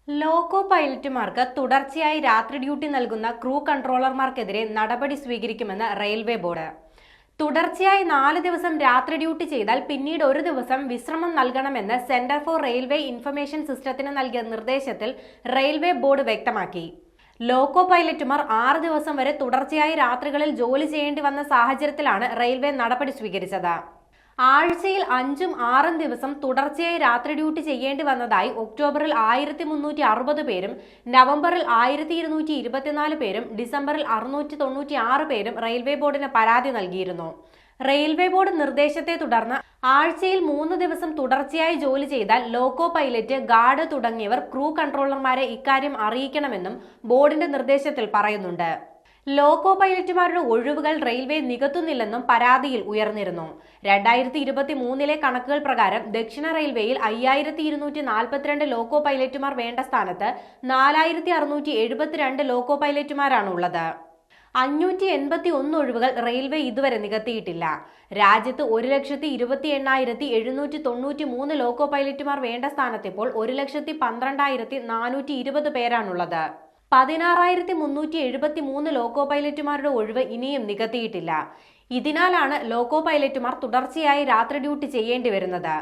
Loco പൈലറ്റുമാർക്ക് തുടർച്ചയായി രാത്രി duty നൽകുന്ന ക്രൂ കൺട്രോളർമാർക്കെതിരെ നടപടി സ്വീകരിക്കുമെന്ന് റെയിൽവേ ബോർഡ്. തുടർച്ചയായി 4 ദിവസം രാത്രി ഡ്യൂട്ടി ചെയ്താൽ പിന്നീട് ഒരു ദിവസം വിശ്രമം നൽകണമെന്ന് സെന്റർ ഫോർ റെയിൽവേ ഇൻഫർമേഷൻ സിസ്റ്റത്തിന് നൽകിയ നിർദ്ദേശത്തിൽ റെയിൽവേ ബോർഡ് വ്യക്തമാക്കി. ലോക്കോ പൈലറ്റുമാർ 6 ദിവസം വരെ തുടർച്ചയായി രാത്രികളിൽ ജോലി ചെയ്യേണ്ടി വന്ന സാഹചര്യത്തിലാണ് റെയിൽവേ നടപടി സ്വീകരിച്ചത്. ആഴ്ചയിൽ 5ഉം 6ഉം ദിവസം തുടർച്ചയായി രാത്രി ഡ്യൂട്ടി ചെയ്യേണ്ടി വന്നതായി ഒക്ടോബറിൽ 1360 പേരും നവംബറിൽ 1224 പേരും ഡിസംബറിൽ 696 പേരും റെയിൽവേ ബോർഡിന് പരാതി നൽകിയിരുന്നു. റെയിൽവേ ബോർഡ് നിർദ്ദേശത്തെ തുടർന്ന് ആഴ്ചയിൽ 3 ദിവസം തുടർച്ചയായി ജോലി ചെയ്താൽ ലോക്കോ പൈലറ്റ്, ഗാർഡ് തുടങ്ങിയവർ ക്രൂ കൺട്രോളർമാരെ ഇക്കാര്യം അറിയിക്കണമെന്നും ബോർഡിന്റെ നിർദ്ദേശത്തിൽ പറയുന്നുണ്ട്. ലോക്കോ പൈലറ്റുമാരുടെ ഒഴിവുകൾ റെയിൽവേ നികത്തുന്നില്ലെന്നും പരാതിയിൽ ഉയർന്നിരുന്നു. 2023 കണക്കുകൾ പ്രകാരം ദക്ഷിണ റെയിൽവേയിൽ 5242 ലോക്കോ പൈലറ്റുമാർ വേണ്ട സ്ഥാനത്ത് 4672 ലോക്കോ പൈലറ്റുമാരാണുള്ളത്. 581 ഒഴിവുകൾ റെയിൽവേ ഇതുവരെ നികത്തിയിട്ടില്ല. രാജ്യത്ത് 1,28,793 ലോക്കോ പൈലറ്റുമാർ വേണ്ട സ്ഥാനത്തിപ്പോൾ 1,12,420 പേരാണുള്ളത്. 16,373 ലോക്കോ പൈലറ്റുമാരുടെ ഒഴിവ് ഇനിയും നികത്തിയിട്ടില്ല. ഇതിനാലാണ് ലോക്കോ പൈലറ്റുമാർ തുടർച്ചയായി രാത്രി ഡ്യൂട്ടി ചെയ്യേണ്ടി വരുന്നത്.